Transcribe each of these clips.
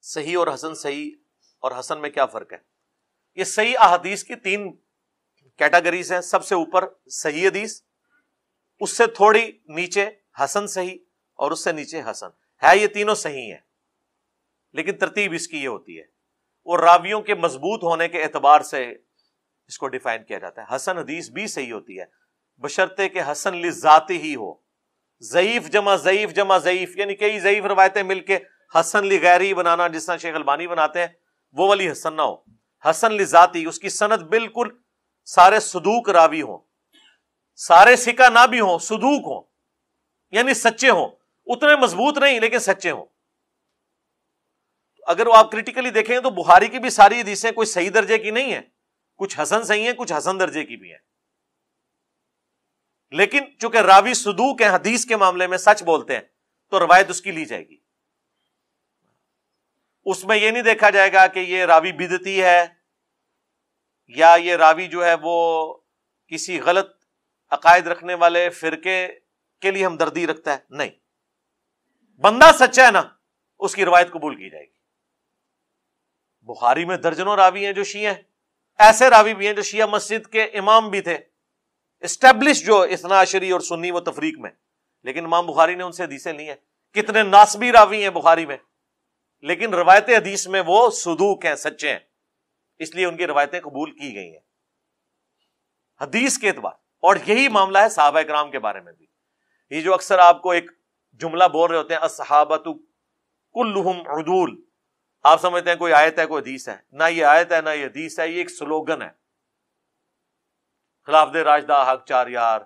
صحیح اور حسن. صحیح اور حسن میں کیا فرق ہے؟ یہ صحیح احادیث کی 3 کیٹیگریز ہیں. سب سے اوپر صحیح حدیث، اس سے تھوڑی نیچے حسن صحیح، اور اس سے نیچے حسن. ہے یہ تینوں صحیح ہیں، لیکن ترتیب اس کی یہ ہوتی ہے، وہ راویوں کے مضبوط ہونے کے اعتبار سے اس کو ڈیفائن کیا جاتا ہے. حسن حدیث بھی صحیح ہوتی ہے بشرطے کہ حسن لذاتی ہی ہو. ضعیف جمع ضعیف جمع ضعیف، یعنی کئی ضعیف روایتیں مل کے حسن لغیری بنانا، جس طرح شیخ البانی بناتے ہیں، وہ والی حسن نہ ہو. حسن لذاتی، اس کی سند بالکل سارے صدوق راوی ہوں، سارے ثقہ نہ بھی ہوں، صدوق ہوں، یعنی سچے ہوں، اتنے مضبوط نہیں لیکن سچے ہوں. اگر وہ آپ کریٹیکلی دیکھیں تو بخاری کی بھی ساری حدیثیں کوئی صحیح درجے کی نہیں ہیں، کچھ حسن صحیح ہیں، کچھ حسن درجے کی بھی ہیں. لیکن چونکہ راوی صدوق ہیں، حدیث کے معاملے میں سچ بولتے ہیں، تو روایت اس کی لی جائے گی. اس میں یہ نہیں دیکھا جائے گا کہ یہ راوی بدعتی ہے یا یہ راوی جو ہے وہ کسی غلط عقائد رکھنے والے فرقے کے لیے ہمدردی رکھتا ہے. نہیں، بندہ سچا ہے نا، اس کی روایت قبول کی جائے گی. بخاری میں درجنوں راوی ہیں جو شیعہ ہیں، ایسے راوی بھی ہیں جو شیعہ مسجد کے امام بھی تھے، اسٹیبلش جو اثنا عشری اور سنی و تفریق میں، لیکن امام بخاری نے ان سے حدیثیں لی ہیں. کتنے ناسبی راوی ہیں بخاری میں، لیکن روایت حدیث میں وہ صدوق ہیں، سچے ہیں، اس لیے ان کی روایتیں قبول کی گئی ہیں حدیث کے اعتبار. اور یہی معاملہ ہے صحابہ کرام کے بارے میں بھی. یہ جو اکثر آپ کو ایک جملہ بول رہے ہوتے ہیں الصحابۃ کلہم عدول، آپ سمجھتے ہیں کوئی آیت ہے کوئی حدیث ہے. نہ یہ آیت ہے نہ یہ حدیث ہے، یہ ایک سلوگن ہے. خلاف دے راشدہ حق چار یار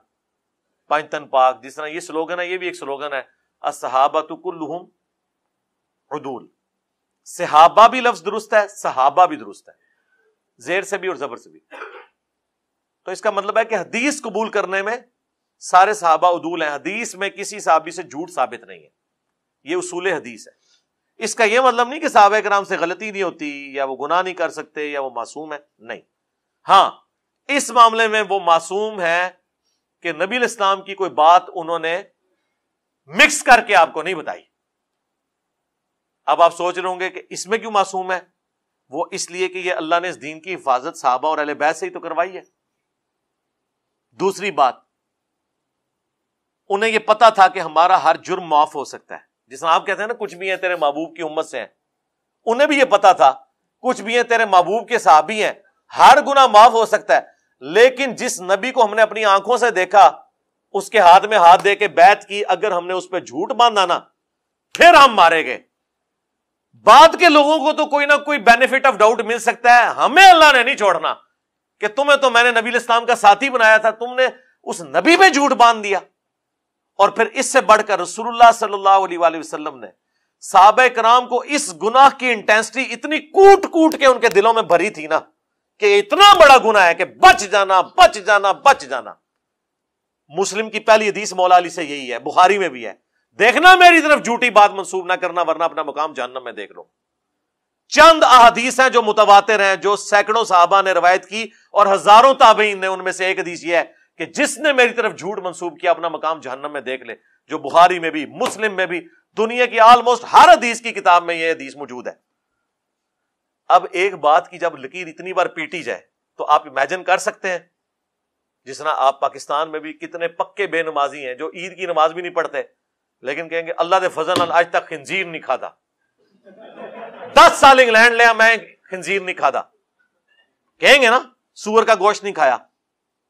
پانچ تن پاک، جس طرح یہ سلوگن ہے، یہ بھی ایک سلوگن ہے. الصحابۃ کلہم عدول، صحابہ بھی لفظ درست ہے، صحابہ بھی درست ہے، زیر سے بھی اور زبر سے بھی. تو اس کا مطلب ہے کہ حدیث قبول کرنے میں سارے صحابہ عدول ہیں. حدیث میں کسی صحابی سے جھوٹ ثابت نہیں ہے، یہ اصول حدیث ہے. اس کا یہ مطلب نہیں کہ صحابہ کرام سے غلطی نہیں ہوتی یا وہ گناہ نہیں کر سکتے یا وہ معصوم ہے، نہیں. ہاں، اس معاملے میں وہ معصوم ہے کہ نبی علیہ السلام کی کوئی بات انہوں نے مکس کر کے آپ کو نہیں بتائی. اب آپ سوچ رہے ہوں گے کہ اس میں کیوں معصوم ہے؟ وہ اس لیے کہ یہ اللہ نے اس دین کی حفاظت صحابہ اور اہل بیت سے ہی تو کروائی ہے. دوسری بات، انہیں یہ پتا تھا کہ ہمارا ہر جرم معاف ہو سکتا ہے. جس طرح آپ کہتے ہیں نا کچھ بھی ہیں تیرے محبوب کی امت سے ہیں، انہیں بھی یہ پتا تھا کچھ بھی ہیں تیرے محبوب کے صحابی ہیں، ہر گناہ معاف ہو سکتا ہے. لیکن جس نبی کو ہم نے اپنی آنکھوں سے دیکھا، اس کے ہاتھ میں ہاتھ دے کے بیعت کی، اگر ہم نے اس پہ جھوٹ باندھا نا پھر ہم مارے گئے. بعد کے لوگوں کو تو کوئی نہ کوئی بینیفٹ آف ڈاؤٹ مل سکتا ہے، ہمیں اللہ نے نہیں چھوڑنا کہ تمہیں تو میں نے نبی علیہ السلام کا ساتھی بنایا تھا، تم نے اس نبی پہ جھوٹ باندھ دیا. اور پھر اس سے بڑھ کر رسول اللہ صلی اللہ علیہ وآلہ وسلم نے صحابہ کرام کو اس گناہ کی انٹینسٹی اتنی کوٹ کوٹ کے ان کے دلوں میں بھری تھی نا کہ اتنا بڑا گناہ ہے کہ بچ جانا بچ جانا بچ جانا. مسلم کی پہلی حدیث مولا علی سے یہی ہے، بخاری میں بھی ہے، دیکھنا میری طرف جھوٹی بات منسوب نہ کرنا ورنہ اپنا مقام جہنم میں دیکھ لو. چند احادیث ہیں جو متواتر ہیں، جو سینکڑوں صحابہ نے روایت کی اور ہزاروں تابعین نے. ان میں سے ایک حدیث یہ ہے کہ جس نے میری طرف جھوٹ منسوب کیا اپنا مقام جہنم میں دیکھ لے، جو بخاری میں بھی مسلم میں بھی دنیا کی آلموسٹ ہر حدیث کی کتاب میں یہ حدیث موجود ہے. اب ایک بات کی جب لکیر اتنی بار پیٹی جائے تو آپ امیجن کر سکتے ہیں، جس طرح آپ پاکستان میں بھی کتنے پکے بے نمازی ہیں جو عید کی نماز بھی نہیں پڑھتے لیکن کہیں گے اللہ دے فضل نال آج تک خنزیر نہیں کھاتا، 10 سال انگلینڈ لیا میں خنزیر نہیں کھاتا، کہیں گے نا سور کا گوشت نہیں کھایا.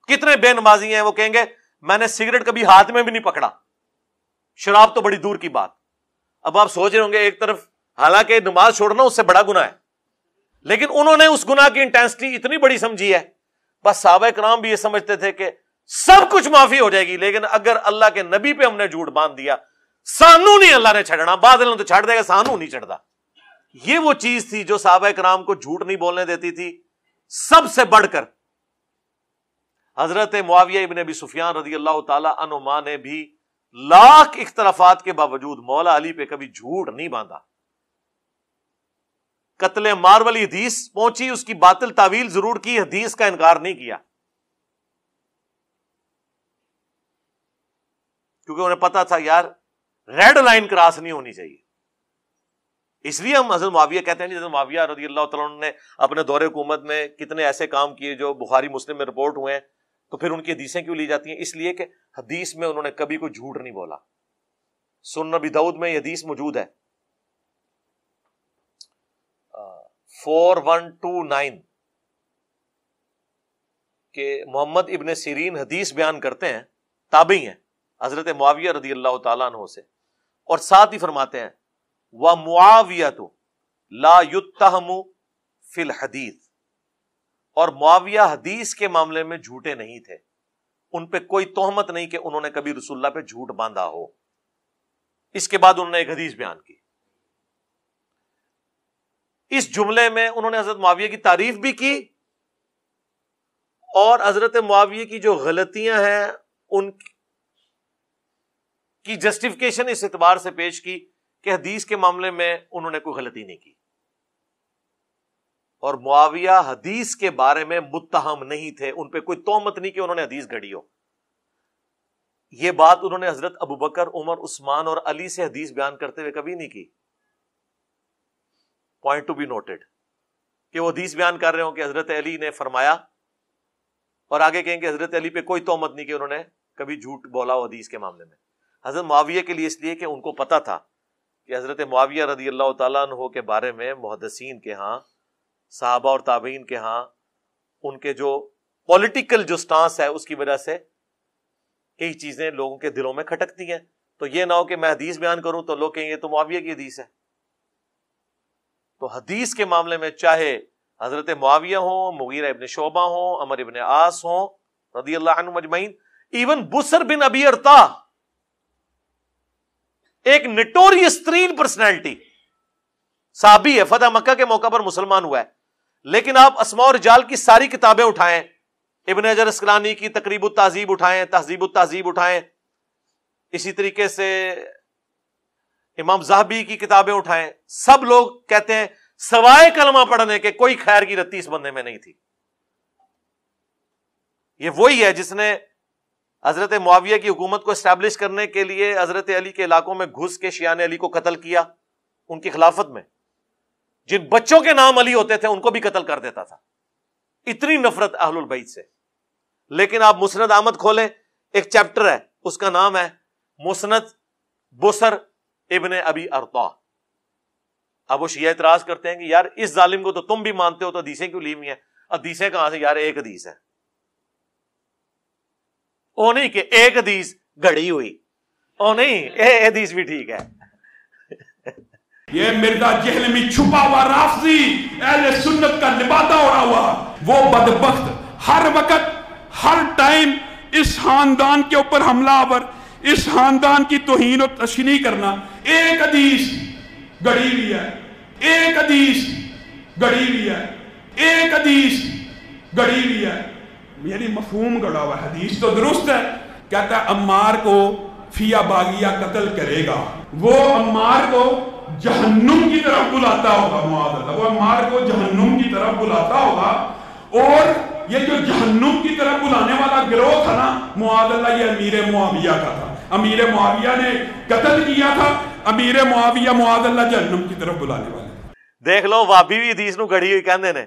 کتنے بے نمازی ہیں وہ کہیں گے میں نے سگریٹ کبھی ہاتھ میں بھی نہیں پکڑا، شراب تو بڑی دور کی بات. اب آپ سوچ رہے ہوں گے ایک طرف حالانکہ نماز چھوڑنا اس سے بڑا گناہ ہے، لیکن انہوں نے اس گناہ کی انٹینسٹی اتنی بڑی سمجھی ہے. بس صحابہ کرام بھی یہ سمجھتے تھے کہ سب کچھ معافی ہو جائے گی، لیکن اگر اللہ کے نبی پہ ہم نے جھوٹ باندھ دیا سانو نہیں اللہ نے چھڑنا، بعد تو چھڑ دے گا، سانو نہیں چڑھتا. یہ وہ چیز تھی جو صحابہ کرام کو جھوٹ نہیں بولنے دیتی تھی. سب سے بڑھ کر حضرت معاویہ ابن ابی سفیان رضی اللہ تعالی عنہما نے بھی لاکھ اختلافات کے باوجود مولا علی پہ کبھی جھوٹ نہیں باندھا. قتل مار والی حدیث پہنچی، اس کی باطل تعویل ضرور کی، حدیث کا انکار نہیں کیا، کیونکہ انہیں پتا تھا یار ریڈ لائن کراس نہیں ہونی چاہیے. اس لیے ہم حضرت معاویہ کہتے ہیں حضرت معاویہ رضی اللہ تعالیٰ عنہ نے اپنے دور حکومت میں کتنے ایسے کام کیے جو بخاری مسلم میں رپورٹ ہوئے ہیں، تو پھر ان کی حدیثیں کیوں لی جاتی ہیں؟ اس لیے کہ حدیث میں انہوں نے کبھی کوئی جھوٹ نہیں بولا. سنن ابی داؤد میں یہ حدیث موجود ہے 4129 کہ محمد ابن سیرین حدیث بیان کرتے ہیں، تابعی ہیں حضرت معاویہ رضی اللہ تعالیٰ عنہ سے، اور ساتھ ہی فرماتے ہیں وَمُعَاوِيَةُ لَا يُتَّهَمُ فِي الْحَدِيثِ، اور معاویہ حدیث کے معاملے میں جھوٹے نہیں تھے، ان پہ کوئی تہمت نہیں کہ انہوں نے کبھی رسول اللہ پہ جھوٹ باندھا ہو. اس کے بعد انہوں نے ایک حدیث بیان کی، اس جملے میں انہوں نے حضرت معاویہ کی تعریف بھی کی اور حضرت معاویہ کی جو غلطیاں ہیں ان کی جسٹیفیکیشن اس اعتبار سے پیش کی کہ حدیث کے معاملے میں انہوں نے کوئی غلطی نہیں کی، اور معاویہ حدیث کے بارے میں متہم نہیں تھے، ان پہ کوئی تہمت نہیں کہ انہوں نے حدیث گھڑی ہو. یہ بات انہوں نے حضرت ابوبکر، عمر، عثمان اور علی سے حدیث بیان کرتے ہوئے کبھی نہیں کی. پوائنٹ ٹو بی نوٹڈ کہ وہ حدیث بیان کر رہے ہوں کہ حضرت علی نے فرمایا، اور آگے کہیں کہ حضرت علی پہ کوئی تہمت نہیں کہ انہوں نے کبھی جھوٹ بولا ہو حدیث کے معاملے میں. حضرت معاویہ کے لیے اس لیے کہ ان کو پتا تھا کہ حضرت معاویہ رضی اللہ تعالیٰ عنہ کے بارے میں محدثین کے ہاں، صحابہ اور تابعین کے ہاں، ان کے جو پولیٹیکل جو سٹانس ہے اس کی وجہ سے کئی چیزیں لوگوں کے دلوں میں کھٹکتی ہیں. تو یہ نہ ہو کہ میں حدیث بیان کروں تو لوگ کہیں یہ تو معاویہ کی حدیث ہے. تو حدیث کے معاملے میں چاہے حضرت معاویہ ہوں، مغیرہ ابن شعبہ ہوں، عمر ابن عاص ہوں رضی اللہ عنہم اجمعین، ایون بسر بن ابی ارطا، ایک نٹوریس ترین پرسنالٹی، صحابی ہے، فتح مکہ کے موقع پر مسلمان ہوا ہے، لیکن آپ اسماء و رجال کی ساری کتابیں اٹھائیں، ابن حجر اسقلانی کی تقریب التہذیب اٹھائیں، تہذیب التہذیب اٹھائیں، اسی طریقے سے امام ذہبی کی کتابیں اٹھائیں، سب لوگ کہتے ہیں سوائے کلمہ پڑھنے کے کوئی خیر کی رتی اس بندے میں نہیں تھی. یہ وہی ہے جس نے حضرت معاویہ کی حکومت کو اسٹیبلش کرنے کے لیے حضرت علی کے علاقوں میں گھس کے شیعان علی کو قتل کیا ان کی خلافت میں. جن بچوں کے نام علی ہوتے تھے ان کو بھی قتل کر دیتا تھا، اتنی نفرت اہل البیت سے. لیکن آپ مسند احمد کھولیں، ایک چیپٹر ہے اس کا نام ہے مسند بسر ابن ابی ارطا. اب وہ شیعہ اعتراض کرتے ہیں کہ یار اس ظالم کو تو تم بھی مانتے ہو تو حدیثیں کیوں لی ہوئی ہیں؟ حدیثیں کہاں سے؟ یار ایک حدیث ہے، او نہیں کہ ایک حدیث گھڑی ہوئی، او نہیں حدیث بھی ٹھیک ہے. یہ مرزا جہلمی چھپا ہوا رافضی اہل سنت کا لبادہ اڑا ہوا وہ بدبخت ہر وقت ہر ٹائم اس خاندان کے اوپر حملہ آور، اس خاندان کی توہین و تشنیع کرنا. ایک حدیث گڑی ہوئی ہے، ایک حدیث گڑی ہوئی ہے، ایک حدیث گڑی ہوئی ہے، یعنی مفہوم گڑا ہوا. حدیث تو درست ہے، کہتا ہے عمار کو فیا باغیہ قتل کرے گا، وہ عمار کو جہنم کی طرف بلاتا ہوگا، معاذ اللہ، وہ عمار کو جہنم کی طرف بلاتا ہوگا. اور یہ جو جہنم کی طرف بلانے والا گروہ تھا نا معاذ اللہ، یہ امیر معاویہ کا تھا. امیر معاویہ نے قتل کیا تھا، امیر معاویہ معاذ اللہ جہنم کی طرف بلانے والے. دیکھ لو وابی بھی حدیث نو گھڑی ہوئی کہندے نے،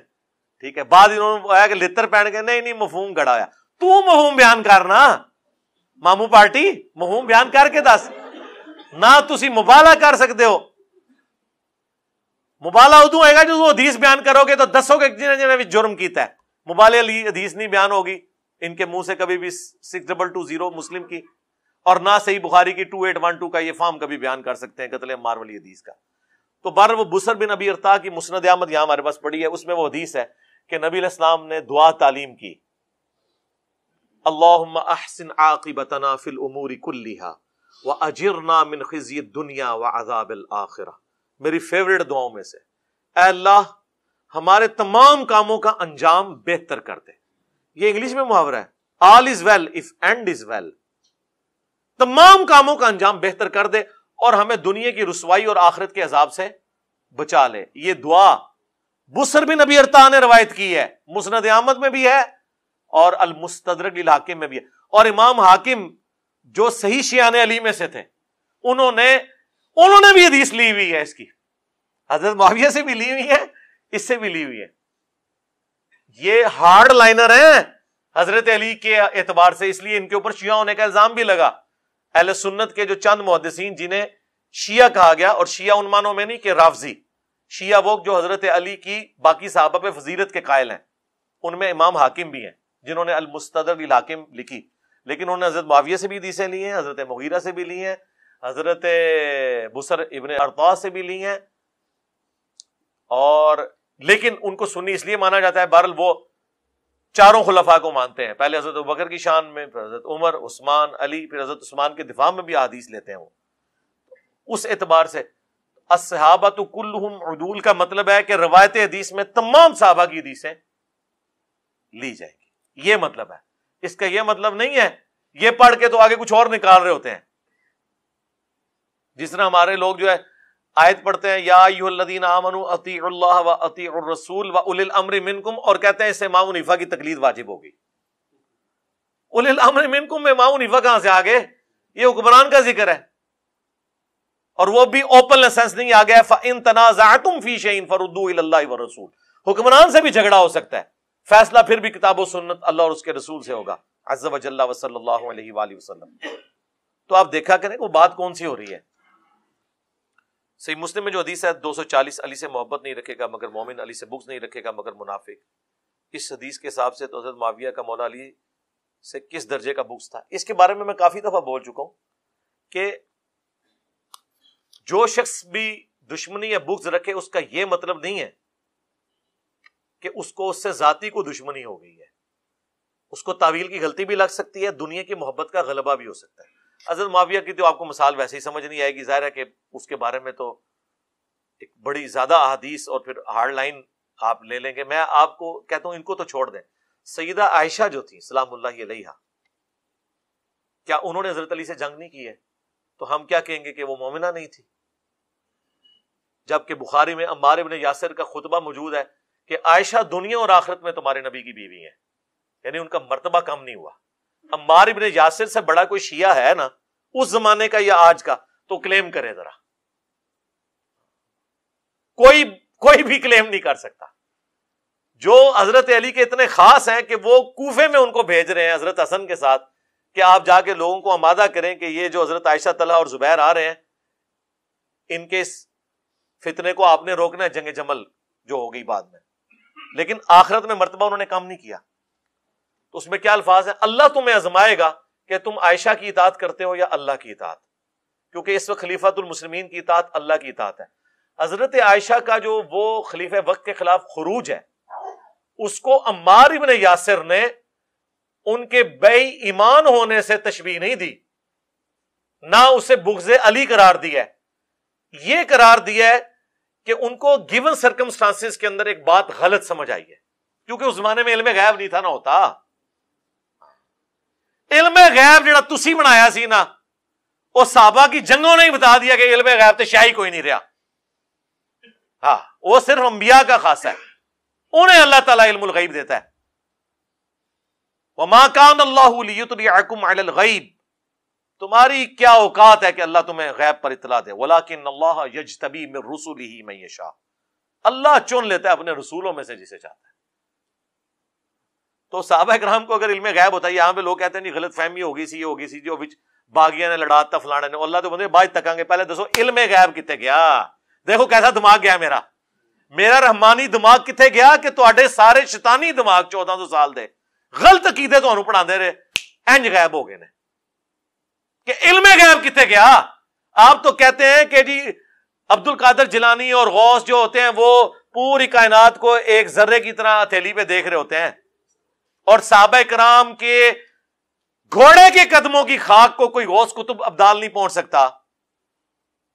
ٹھیک ہے. بعد انہوں نے آیا کہ لتر پہن کے نہیں مفہوم گڑا ہوا. تو مفہوم بیان کرنا مامو پارٹی، مفہوم بیان کر کے دس نہ. تسی مبالغہ کر سکتے ہو، مبالغہ ادو ہوئے گا جو حدیث بیان کرو گے تو دسو گے جنہیں جنہیں بھی جرم کیتا ہے. مبالغہ لی حدیث نہیں بیان ہوگی ان کے منہ سے کبھی بھی 6220 مسلم کی، اور نہ صحیح بخاری کی 2812 کا یہ فارم کبھی بیان کر سکتے ہیں قتل عمار والی حدیث کا. تو بہر وہ بسر بن ابی ارطا کی مسند احمد یہاں ہمارے پاس پڑھی ہے، اس میں وہ حدیث ہے کہ نبی علیہ السلام نے دعا تعلیم کی، اللہم احسن عاقبتنا فی الامور کلہا واجرنا من خزی الدنیا وعذاب الاخرہ. میری فیوریٹ دعاؤں میں سے، اے اللہ ہمارے تمام کاموں کا انجام بہتر کر دے. یہ انگلش میں محاورہ ہے، all is well if end is well. تمام کاموں کا انجام بہتر کر دے اور ہمیں دنیا کی رسوائی اور آخرت کے عذاب سے بچا لے. یہ دعا بسر بن ابی ارطا نے روایت کی ہے، مسند احمد میں بھی ہے اور المستدرک للحاکم میں بھی ہے. اور امام حاکم جو صحیح شیعان علی میں سے تھے انہوں نے بھی حدیث لی ہوئی ہے اس کی. حضرت معاویہ سے بھی لی ہوئی ہے، اس سے بھی لی ہوئی ہے. یہ ہارڈ لائنر ہیں حضرت علی کے اعتبار سے، اس لیے ان کے اوپر شیعہ ہونے کا الزام بھی لگا. اہل سنت کے جو چند محدثین جنہیں شیعہ کہا گیا، اور شیعہ ان معنوں میں نہیں کہ رافضی، شیعہ وہ جو حضرت علی کی باقی صحابہ پہ فضیلت کے قائل ہیں، ان میں امام حاکم بھی ہیں جنہوں نے المستدرک للحاکم لکھی، لیکن انہوں نے حضرت معاویہ سے بھی حدیثیں لی ہیں، حضرت مغیرہ سے بھی لی ہیں، حضرت بصر ابن ارطاء سے بھی لی ہیں، اور لیکن ان کو سنی اس لیے مانا جاتا ہے، بہرحال وہ چاروں خلفاء کو مانتے ہیں، پہلے حضرت ابوبکر کی شان میں، پھر حضرت عمر، عثمان، علی، پھر حضرت عثمان کے دفاع میں بھی حدیث لیتے ہیں وہ. اس اعتبار سے الصحابۃ کلہم عدول کا مطلب ہے کہ روایت حدیث میں تمام صحابہ کی حدیثیں لی جائیں گی، یہ مطلب ہے. اس کا یہ مطلب نہیں ہے یہ پڑھ کے تو آگے کچھ اور نکال رہے ہوتے ہیں، جس طرح ہمارے لوگ جو ہے آیت پڑھتے ہیں یا ایھا الذین آمنوا اطیعوا اللہ واطیعوا الرسول واولی الامر منکم، اور کہتے ہیں اس سے امام حنیفہ کی تقلید واجب ہوگی. اولی الامر منکم میں امام حنیفہ کہاں سے آگے؟ یہ حکمران کا ذکر ہے، اور وہ بھی اوپن لائسنس نہیں آ گیا فَإِن تَنَازَعْتُمْ فِي شَيْءٍ فَرُدُّوهُ إِلَى اللَّهِ وَالرَّسُولِ. حکمران سے بھی جھگڑا ہو سکتا ہے، فیصلہ پھر بھی کتاب و سنت اللہ اور اس کے رسول سے ہوگا عز و جل و صلی اللہ علیہ وآلہ وسلم. تو آپ دیکھا کریں وہ بات کون سی ہو رہی ہے. صحیح مسلم میں جو حدیث ہے 240 علی سے محبت نہیں رکھے گا مگر مومن، علی سے بغض نہیں رکھے گا مگر منافق. اس حدیث کے حساب سے تو حضرت معاویہ کا مولا علی سے کس درجے کا بغض تھا، اس کے بارے میں کافی دفعہ بول چکا ہوں کہ جو شخص بھی دشمنی یا بغض رکھے اس کا یہ مطلب نہیں ہے کہ اس کو اس سے ذاتی کو دشمنی ہو گئی ہے. اس کو تعویل کی غلطی بھی لگ سکتی ہے، دنیا کی محبت کا غلبہ بھی ہو سکتا ہے. حضرت معاویہ کی تو آپ کو مثال ویسے ہی سمجھ نہیں آئے گی، ظاہر ہے کہ اس کے بارے میں تو ایک بڑی زیادہ احادیث اور پھر ہارڈ لائن آپ لے لیں گے. میں آپ کو کہتا ہوں ان کو تو چھوڑ دیں. سیدہ عائشہ جو تھی سلام اللہ علیہا، کیا انہوں نے حضرت علی سے جنگ نہیں کی ہے؟ تو ہم کیا کہیں گے کہ وہ مومنہ نہیں تھی؟ جبکہ بخاری میں عمار ابن یاسر کا خطبہ موجود ہے کہ عائشہ دنیا اور آخرت میں تمہارے نبی کی بیوی ہیں، یعنی ان کا مرتبہ کم نہیں ہوا. عمار ابن یاسر سے بڑا کوئی شیعہ ہے نا اس زمانے کا یا آج کا تو کلیم کرے ذرا، کوئی بھی کلیم نہیں کر سکتا. جو حضرت علی کے اتنے خاص ہیں کہ وہ کوفے میں ان کو بھیج رہے ہیں حضرت حسن کے ساتھ کہ آپ جا کے لوگوں کو آمادہ کریں کہ یہ جو حضرت عائشہ طلحہ اور زبیر آ رہے ہیں ان کے اس فتنے کو آپ نے روکنا ہے، جنگ جمل جو ہو گئی بعد میں. لیکن آخرت میں مرتبہ انہوں نے کم نہیں کیا. تو اس میں کیا الفاظ ہیں؟ اللہ تمہیں آزمائے گا کہ تم عائشہ کی اطاعت کرتے ہو یا اللہ کی اطاعت، کیونکہ اس وقت خلیفۃ المسلمین کی اطاعت اللہ کی اطاعت ہے. حضرت عائشہ کا جو وہ خلیفہ وقت کے خلاف خروج ہے اس کو عمار ابن یاسر نے ان کے بے ایمان ہونے سے تشبیہ نہیں دی، نہ اسے بغض علی قرار دیا ہے. یہ قرار دیا ہے کہ ان کو گیون سرکمسٹانسز کے اندر ایک بات غلط سمجھ آئی ہے، کیونکہ اس زمانے میں علم غیب نہیں تھا نہ ہوتا. علم غیب جڑا تسی بنایا سی نا وہ صحابہ کی جنگوں نے ہی بتا دیا کہ علم غیب تو شاہی کوئی نہیں رہا. ہاں وہ صرف انبیاء کا خاصہ ہے، انہیں اللہ تعالیٰ علم الغیب دیتا ہے. وما کان اللہ لیطلعکم علی الغیب، تمہاری کیا اوقات ہے کہ اللہ تمہیں غیب پر اطلاع دے. ولکن اللہ یجتبی من رسلہ من یشاء، اللہ چن لیتا ہے اپنے رسولوں میں سے جسے چاہتا ہے. تو صحابہ کرام کو اگر علم غیب ہوتا ہے، یہاں پہ لوگ کہتے ہیں نہیں غلط فہمی ہو گئی سی جو باغیاں نے لڑاتا فلانے نے، اللہ تو بندے باج تکاں گے. پہلے دسو علم غیب کتے گیا؟ دیکھو کیسا دماغ گیا میرا رحمانی دماغ کتے گیا کہ تواڈے سارے شیطانی دماغ 1400 سال دے غلط عقیدے تانوں پڑھاندے رہے انج غیب ہو گئے نے کہ علم غیب کتے گیا. آپ تو کہتے ہیں کہ جی عبد القادر جیلانی اور غوث جو ہوتے ہیں وہ پوری کائنات کو ایک ذرے کی طرح ہتھیلی پہ دیکھ رہے ہوتے ہیں، اور صحابہ کرام کے گھوڑے کے قدموں کی خاک کو کوئی غوث کتب ابدال نہیں پہنچ سکتا.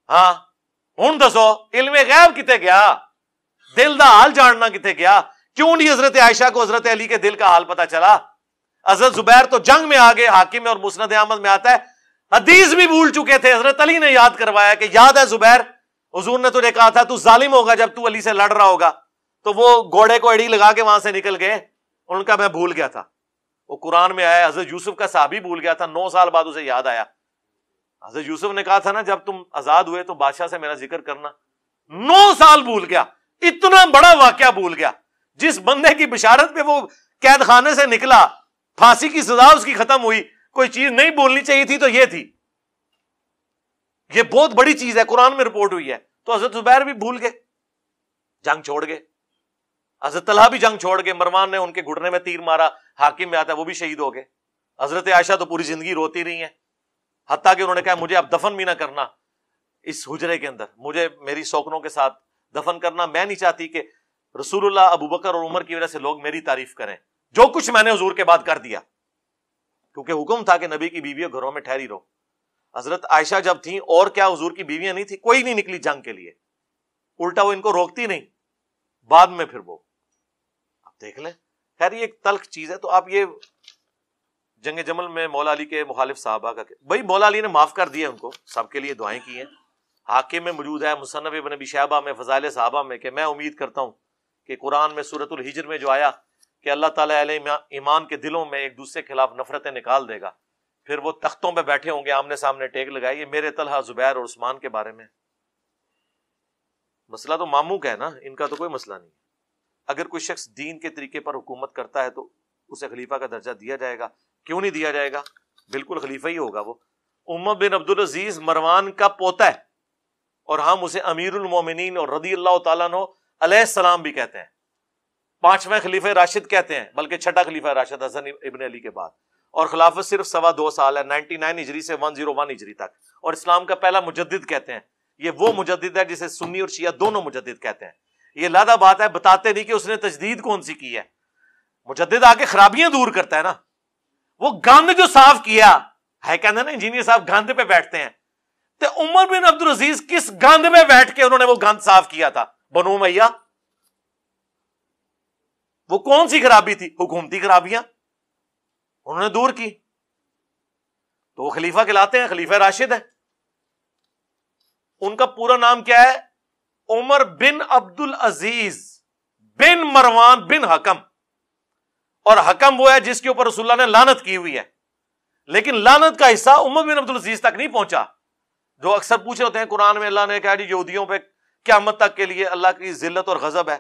ہاں ہن دسو علم غیب کتے گیا؟ دل دا حال جاننا کتے گیا؟ کیوں نہیں حضرت عائشہ کو حضرت علی کے دل کا حال پتا چلا؟ حضرت زبیر تو جنگ میں آگے، حاکم میں اور مسند احمد میں آتا ہے حدیث بھی بھول چکے تھے، حضرت علی نے یاد کروایا کہ یاد ہے زبیر حضور نے تجھے کہا تھا تو ظالم ہوگا جب تو علی سے لڑ رہا ہوگا، تو وہ گھوڑے کو ایڑی لگا کے وہاں سے نکل گئے. ان کا میں بھول گیا تھا. وہ قرآن میں آیا حضرت یوسف کا صحابی بھول گیا تھا، 9 سال بعد اسے یاد آیا. حضرت یوسف نے کہا تھا نا جب تم آزاد ہوئے تو بادشاہ سے میرا ذکر کرنا، 9 سال بھول گیا, اتنا بڑا واقعہ بھول گیا. جس بندے کی بشارت پہ وہ قید خانے سے نکلا, پھانسی کی سزا اس کی ختم ہوئی, کوئی چیز نہیں بولنی چاہیے تھی تو یہ تھی. یہ بہت بڑی چیز ہے, قرآن میں رپورٹ ہوئی ہے. تو حضرت زبیر بھی بھول گئے, جنگ چھوڑ گئے. حضرت طلحہ بھی جنگ چھوڑ گئے, مروان نے ان کے گھٹنے میں تیر مارا, حاکم میں آتا ہے وہ بھی شہید ہو گئے. حضرت عائشہ تو پوری زندگی روتی رہی ہیں, حتیٰ کہ انہوں نے کہا مجھے اب دفن بھی نہ کرنا اس حجرے کے اندر, مجھے میری سوکنوں کے ساتھ دفن کرنا, میں نہیں چاہتی کہ رسول اللہ, ابو بکر اور عمر کی وجہ سے لوگ میری تعریف کریں, جو کچھ میں نے حضور کے بعد کر دیا, کیونکہ حکم تھا کہ نبی کی بیویوں گھروں میں ٹھہری رہو. حضرت عائشہ جب تھیں, اور کیا حضور کی بیویاں نہیں تھی, کوئی نہیں نکلی جنگ کے لیے, الٹا وہ ان کو روکتی نہیں, بعد میں پھر وہ آپ دیکھ لیں. خیر یہ ایک تلخ چیز ہے. تو آپ یہ جنگ جمل میں مولا علی کے مخالف صحابہ کا, بھائی مولا علی نے معاف کر دیا ان کو, سب کے لیے دعائیں کی ہیں. حاکم میں موجود ہے, مصنف ابن ابی شیبہ میں, فضائل صحابہ میں, کہ میں امید کرتا ہوں کہ قرآن میں سورۃ الحجر میں جو آیا کہ اللہ تعالیٰ علیہ ایمان کے دلوں میں ایک دوسرے کے خلاف نفرتیں نکال دے گا, پھر وہ تختوں پہ بیٹھے ہوں گے, آمنے سامنے ٹیک لگائے. یہ میرے طلحہ, زبیر اور عثمان کے بارے میں مسئلہ تو ماموں کا ہے نا, ان کا تو کوئی مسئلہ نہیں. اگر کوئی شخص دین کے طریقے پر حکومت کرتا ہے تو اسے خلیفہ کا درجہ دیا جائے گا. کیوں نہیں دیا جائے گا؟ بالکل خلیفہ ہی ہوگا وہ. عمر بن عبدالعزیز مروان کا پوتا ہے, اور ہم اسے امیر المومنین اور رضی اللہ تعالیٰ عنہ علیہ السلام بھی کہتے ہیں, 5ویں خلیفہ راشد کہتے ہیں, بلکہ 6ٹھا خلیفہ راشد حسن ابن علی کے بعد, اور خلافت صرف 2.25 سال ہے, 99 ہجری سے 101 ہجری تک, اور اسلام کا پہلا مجدد کہتے ہیں. یہ وہ مجدد ہے جسے سنی اور شیعہ دونوں مجدد کہتے ہیں. یہ لادہ بات ہے, بتاتے نہیں کہ اس نے تجدید کون سی کی ہے. مجدد آ کے خرابیاں دور کرتا ہے نا, وہ گند جو صاف کیا ہے, کہتے ہیں نا انجینئر صاحب گند پہ بیٹھتے ہیں, تو عمر بن عبدالعزیز کس گند میں بیٹھ کے انہوں نے وہ گند صاف کیا تھا؟ بنو امیہ. وہ کون سی خرابی تھی؟ حکومتی خرابیاں انہوں نے دور کی, تو وہ خلیفہ کہلاتے ہیں, خلیفہ راشد ہے. ان کا پورا نام کیا ہے؟ عمر بن عبدالعزیز بن مروان بن حکم. اور حکم وہ ہے جس کے اوپر رسول اللہ نے لعنت کی ہوئی ہے, لیکن لعنت کا حصہ عمر بن عبدالعزیز تک نہیں پہنچا. جو اکثر پوچھے ہوتے ہیں قرآن میں اللہ نے کہا جی یہودیوں پہ قیامت تک کے لیے اللہ کی ذلت اور غضب ہے.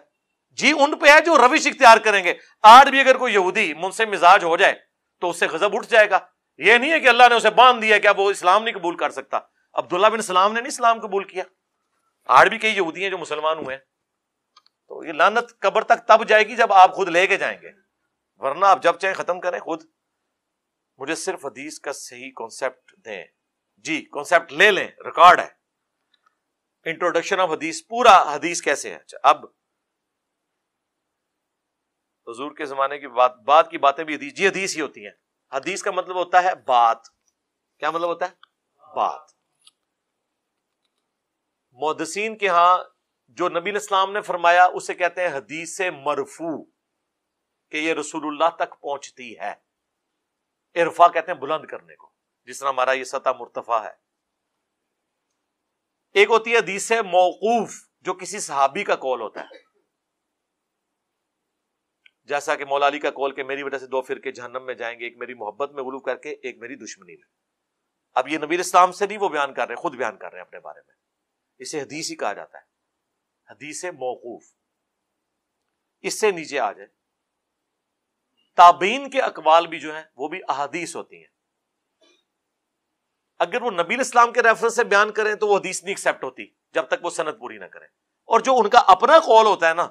جی ان پہ ہے جو روش اختیار کریں گے. آج بھی اگر کوئی یہودی من سے مزاج ہو جائے تو اس سے غضب اٹھ جائے گا. یہ نہیں ہے کہ اللہ نے اسے باندھ دیا کہ اب وہ اسلام نہیں قبول کر سکتا. عبداللہ بن سلام نے نہیں اسلام قبول کیا. آج بھی کئی یہودی ہیں جو مسلمان ہوئے ہیں. تو یہ لعنت قبر تک تب جائے گی جب آپ خود لے کے جائیں گے, ورنہ آپ جب چاہیں ختم کریں خود. مجھے صرف حدیث کا صحیح کانسیپٹ دیں. جی کانسیپٹ لے لیں, ریکارڈ ہے. انٹروڈکشن آف حدیث, پورا حدیث کیسے ہے. اچھا, اب حضور کے زمانے کی بات کی باتیں بھی حدیث, جی حدیث ہی ہوتی ہیں. حدیث کا مطلب ہوتا ہے بات. کیا مطلب ہوتا ہے؟ بات. محدثین کے ہاں جو نبی علیہ السلام نے فرمایا اسے کہتے ہیں حدیث مرفوع, کہ یہ رسول اللہ تک پہنچتی ہے. ارفا کہتے ہیں بلند کرنے کو, جس طرح ہمارا یہ سطح مرتفع ہے. ایک ہوتی ہے حدیث موقوف, جو کسی صحابی کا قول ہوتا ہے, جیسا کہ مولا علی کا قول کہ میری وجہ سے 2 فرقے جہنم میں جائیں گے, ایک میری محبت میں غلو کر کے, ایک میری دشمنی میں. اب یہ نبی علیہ السلام سے نہیں وہ بیان کر رہے ہیں, خود بیان کر رہے ہیں اپنے بارے میں. اسے حدیث ہی کہا جاتا ہے, حدیث موقوف. اس سے نیچے آ جائے, تابعین کے اقوال بھی جو ہیں وہ بھی احادیث ہوتی ہیں. اگر وہ نبی علیہ السلام کے ریفرنس سے بیان کریں تو وہ حدیث نہیں ایکسپٹ ہوتی جب تک وہ سند پوری نہ کریں. اور جو ان کا اپنا قول ہوتا ہے نا,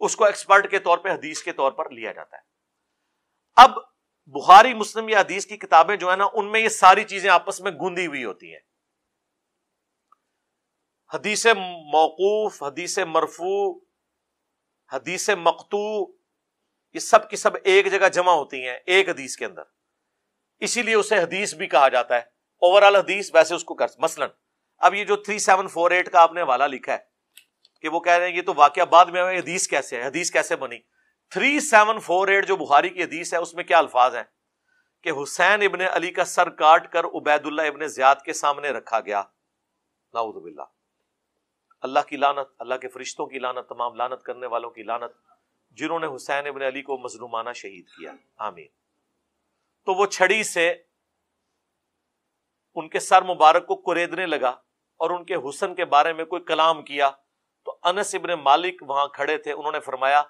اس کو ایکسپرٹ کے طور پہ حدیث کے طور پر لیا جاتا ہے. اب بخاری مسلم یا حدیث کی کتابیں جو ہے نا, ان میں یہ ساری چیزیں آپس میں گندی ہوئی ہوتی ہیں. حدیث موقوف, حدیث مرفوع, حدیث مقطوع, یہ سب کی سب ایک جگہ جمع ہوتی ہیں ایک حدیث کے اندر. اسی لیے اسے حدیث بھی کہا جاتا ہے. اوور آل حدیث ویسے اس کو مثلا اب یہ جو 3748 کا آپ نے حوالہ لکھا ہے کہ وہ کہہ رہے ہیں یہ تو واقعہ بعد میں حدیث کیسے ہے, حدیث کیسے بنی. 3748 جو بخاری کی حدیث ہے اس میں کیا الفاظ ہیں کہ حسین ابن علی کا سر کاٹ کر عبید اللہ ابن زیاد کے سامنے رکھا گیا. نعوذ باللہ. اللہ کی لعنت, اللہ کے فرشتوں کی لعنت, تمام لعنت کرنے والوں کی لعنت جنہوں نے حسین ابن علی کو مظلومانہ شہید کیا, آمین. تو وہ چھڑی سے ان کے سر مبارک کو کریدنے لگا اور ان کے حسن کے بارے میں کوئی کلام کیا انس ابن مالک وہاں کھڑے تھے, انہوں نے فرمایا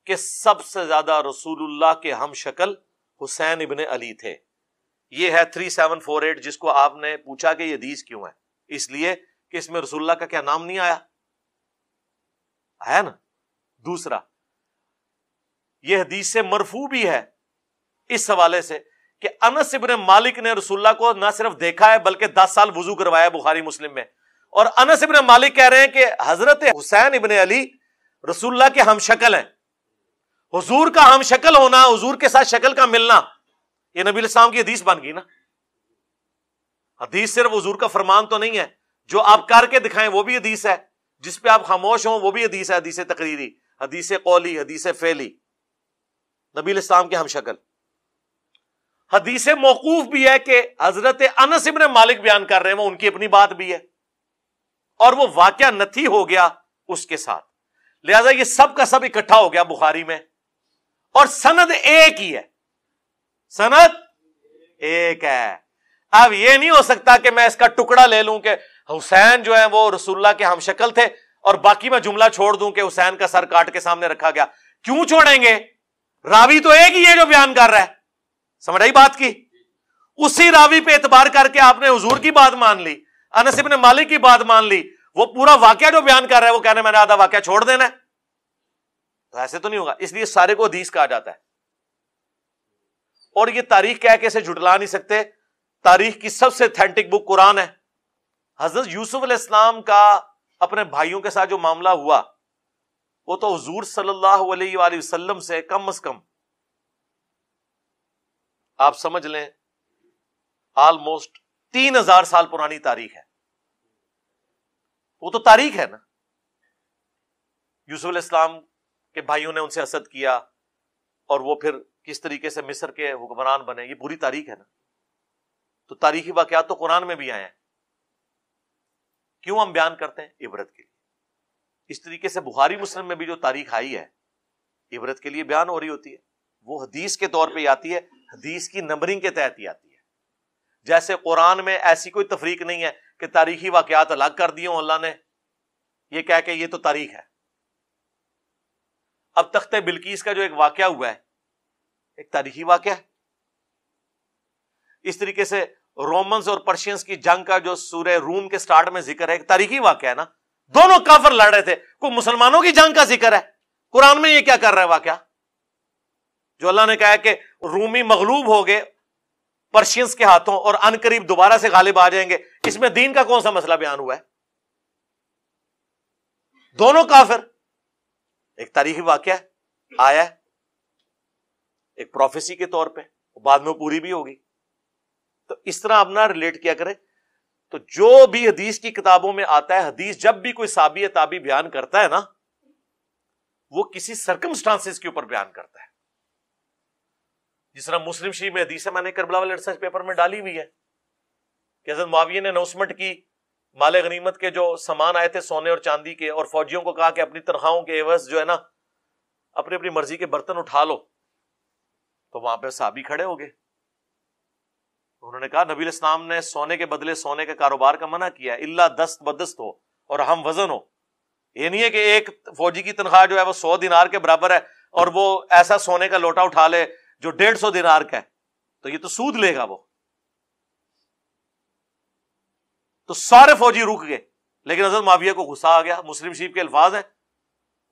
کہ سب سے زیادہ رسول اللہ کے ہم شکل حسین ابن علی تھے. یہ ہے 3748, جس کو آپ نے پوچھا کہ یہ حدیث کیوں ہے, اس لیے کہ اس میں رسول اللہ کا کیا نام نہیں آیا نا. دوسرا, یہ حدیث سے مرفوع بھی ہے اس حوالے سے کہ انس ابن مالک نے رسول اللہ کو نہ صرف دیکھا ہے بلکہ 10 سال وضو کروایا بخاری مسلم میں. اور انس ابن مالک کہہ رہے ہیں کہ حضرت حسین ابن علی رسول اللہ کے ہم شکل ہیں. حضور کا ہم شکل ہونا, حضور کے ساتھ شکل کا ملنا, یہ نبی علیہ السلام کی حدیث بن گئی نا. حدیث صرف حضور کا فرمان تو نہیں ہے, جو آپ کر کے دکھائیں وہ بھی حدیث ہے, جس پہ آپ خاموش ہوں وہ بھی حدیث ہے, حدیث تقریری, حدیث قولی, حدیث فعلی. نبی علیہ السلام کے ہم شکل. حدیث موقوف بھی ہے کہ حضرت انس ابن مالک بیان کر رہے ہیں, وہ ان کی اپنی بات بھی ہے, اور وہ واقعہ نتھی ہو گیا اس کے ساتھ, لہذا یہ سب کا سب اکٹھا ہو گیا بخاری میں, اور سند ایک ہی ہے, سند ایک ہے. اب یہ نہیں ہو سکتا کہ میں اس کا ٹکڑا لے لوں کہ حسین جو ہے وہ رسول اللہ کے ہم شکل تھے, اور باقی میں جملہ چھوڑ دوں کہ حسین کا سر کاٹ کے سامنے رکھا گیا. کیوں چھوڑیں گے؟ راوی تو ایک ہی ہے جو بیان کر رہا ہے. سمجھ آئی بات کی؟ اسی راوی پہ اعتبار کر کے آپ نے حضور کی بات مان لی, انس ابن مالک کی بات مان لی, وہ پورا واقعہ جو بیان کر رہا ہے وہ کہنے میں نے آدھا واقعہ چھوڑ دینا ہے, تو ایسے تو نہیں ہوگا. اس لیے سارے کو حدیث کہا جاتا ہے, اور یہ تاریخ کہہ کے اسے جھٹلا نہیں سکتے. تاریخ کی سب سے اتھینٹک بک قرآن ہے. حضرت یوسف علیہ السلام کا اپنے بھائیوں کے ساتھ جو معاملہ ہوا, وہ تو حضور صلی اللہ علیہ وآلہ وسلم سے کم از کم آپ سمجھ لیں آلموسٹ 3000 سال پرانی تاریخ ہے. وہ تو تاریخ ہے نا. یوسف علیہ السلام کے بھائیوں نے ان سے حسد کیا, اور وہ پھر کس طریقے سے مصر کے حکمران بنے, یہ پوری تاریخ ہے نا. تو تاریخی واقعات تو قرآن میں بھی آئے ہیں. کیوں ہم بیان کرتے ہیں؟ عبرت کے لیے. اس طریقے سے بخاری مسلم میں بھی جو تاریخ آئی ہے عبرت کے لیے بیان ہو رہی ہوتی ہے. وہ حدیث کے طور پہ آتی ہے, حدیث کی نمبرنگ کے تحت ہی آتی ہے. جیسے قرآن میں ایسی کوئی تفریق نہیں ہے کہ تاریخی واقعات الگ کر دیے ہوں اللہ نے, یہ کہہ کے یہ تو تاریخ ہے. اب تخت بلقیس کا جو ایک واقعہ ہوا ہے, ایک تاریخی واقعہ ہے. اس طریقے سے رومنز اور پرشینز کی جنگ کا جو سورہ روم کے سٹارٹ میں ذکر ہے, ایک تاریخی واقعہ ہے نا. دونوں کافر لڑ رہے تھے, کوئی مسلمانوں کی جنگ کا ذکر ہے قرآن میں. یہ کیا کر رہا ہے واقعہ جو اللہ نے کہا ہے کہ رومی مغلوب ہو گئے پرشینز کے ہاتھوں, اور ان قریب دوبارہ سے غالب آ جائیں گے. اس میں دین کا کون سا مسئلہ بیان ہوا ہے؟ دونوں کافر. ایک تاریخی واقعہ آیا ہے, ایک پروفیسی کے طور پہ, بعد میں پوری بھی ہوگی. تو اس طرح اپنا ریلیٹ کیا کرے. تو جو بھی حدیث کی کتابوں میں آتا ہے, حدیث جب بھی کوئی صحابی تابعی بیان کرتا ہے نا, وہ کسی سرکمسٹانسز کے اوپر بیان کرتا ہے. جس طرح مسلم شریف میں حدیث ہے, میں نے کربلا والے ریسرچ پیپر میں ڈالی ہوئی ہے, کہ حضرت معاویہ نے اناؤنسمنٹ کی مال غنیمت کے جو سامان آئے تھے سونے اور چاندی کے, اور فوجیوں کو کہا کہ اپنی تنخواہوں کے عوض جو ہے نا اپنی اپنی مرضی کے برتن اٹھا لو. تو وہاں پہ صحابی کھڑے ہو گئے, انہوں نے کہا نبی علیہ السلام نے سونے کے بدلے سونے کے کاروبار کا منع کیا, اللہ دست بدست ہو اور ہم وزن ہو. یہ نہیں ہے کہ ایک فوجی کی تنخواہ جو ہے وہ 100 دینار کے برابر ہے, اور وہ ایسا سونے کا لوٹا اٹھا لے جو 150 دینار کا ہے, تو یہ تو سود لے گا وہ. تو سارے فوجی رک گئے, لیکن حضرت معاویہ کو غصہ آ گیا. مسلم شریف کے الفاظ ہیں,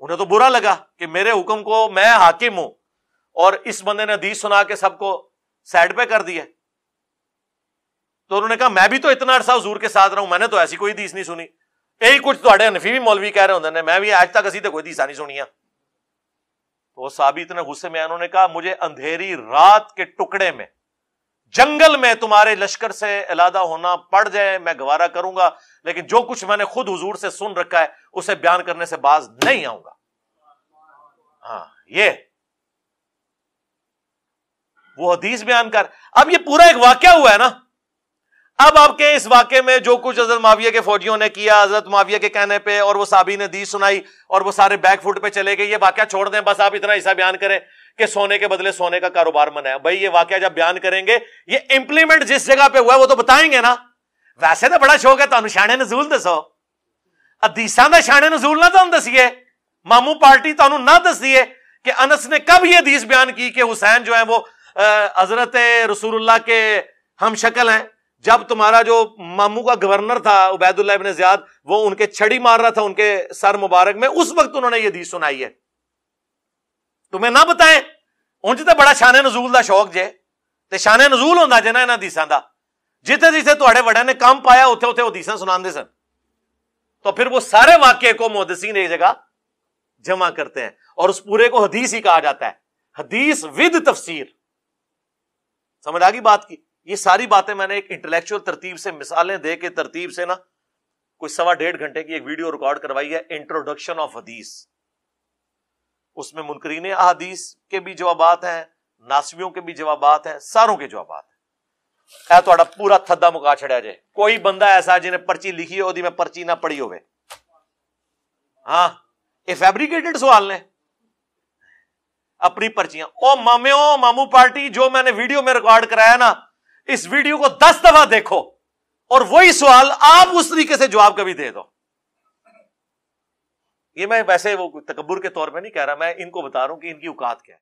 انہیں تو برا لگا کہ میرے حکم کو میں حاکم ہوں, اور اس بندے نے حدیث سنا کے سب کو سائڈ پہ کر دیا. تو انہوں نے کہا میں بھی تو اتنا عرصہ حضور کے ساتھ رہا ہوں, میں نے تو ایسی کوئی حدیث نہیں سنی. یہی کچھ تھوڑے حنفی بھی مولوی کہہ رہے ہوتے ہیں, میں بھی آج تک اسی تو کوئی حدیث نہیں سنی ہے. تو وہ صحابی اتنے غصے میں انہوں نے کہا مجھے اندھیری رات کے ٹکڑے میں جنگل میں تمہارے لشکر سے علیحدہ ہونا پڑ جائے میں گوارا کروں گا, لیکن جو کچھ میں نے خود حضور سے سن رکھا ہے اسے بیان کرنے سے باز نہیں آؤں گا. ہاں, یہ وہ حدیث بیان کر. اب یہ پورا ایک واقعہ ہوا ہے نا. اب آپ کے اس واقعے میں جو کچھ حضرت معاویہ کے فوجیوں نے کیا حضرت معاویہ کے کہنے پہ, اور وہ صحابی نے حدیث سنائی اور وہ سارے بیک فٹ پہ چلے گئے, یہ واقعہ چھوڑ دیں, بس آپ اتنا حصہ بیان کریں کہ سونے کے بدلے سونے کا کاروبار منع ہے. بھائی یہ واقعہ جب بیان کریں گے, یہ امپلیمنٹ جس جگہ پہ ہوا ہے وہ تو بتائیں گے نا. ویسے تو بڑا شوق ہے تو نشان نزول دسو, حدیثاں دا شان نزول نہ تانوں دسیے، مامو پارٹی تانوں نہ دسیے کہ انس نے کب یہ حدیث بیان کی کہ حسین جو ہے وہ حضرت رسول اللہ کے ہم شکل ہیں، جب تمہارا جو مامو کا گورنر تھا عبید اللہ ابن زیاد وہ ان کے چھڑی مار رہا تھا ان کے سر مبارک میں، اس وقت انہوں نے یہ حدیث سنائی ہے، تمہیں نہ بتائیں؟ انج تے بڑا شان نزول دا شوق جے، تے شان نزول ہوندا جے نا انہاں حدیثاں دا، جتھے جتھے تہاڈے وڈیاں نے کام پایا اوتھے اوتھے حدیثاں سناندے سن، تو پھر وہ سارے واقعے کو محدثین ایک جگہ جمع کرتے ہیں اور اس پورے کو حدیث ہی کہا جاتا ہے، حدیث ود تفسیر۔ سمجھ آ گئی بات کی؟ یہ ساری باتیں میں نے ایک انٹلیکچوئل ترتیب سے مثالیں دے کے ترتیب سے نا کوئی 1.5 گھنٹے کی ایک ویڈیو ریکارڈ کروائی ہے، انٹروڈکشن آف حدیث۔ اس میں منکرین احادیث کے بھی جوابات ہیں، ناسبیوں کے بھی جوابات ہیں، ساروں کے جوابات ہیں۔ اے تہاڈا پورا تھدا مکا چھڑیا جے، کوئی بندہ ایسا جنہیں پرچی لکھی ہو دی میں پرچی نہ پڑھی ہوئے، ہاں یہ فیبریکیٹڈ سوال نے اپنی پرچیاں۔ او مامیوں، مامو پارٹی، جو میں نے ویڈیو میں ریکارڈ کرایا نا، اس ویڈیو کو 10 دفعہ دیکھو اور وہی سوال آپ اس طریقے سے جواب کبھی دے دو۔ یہ میں ویسے وہ تکبر کے طور پہ نہیں کہہ رہا، میں ان کو بتا رہا ہوں کہ ان کی اوقات کیا ہے۔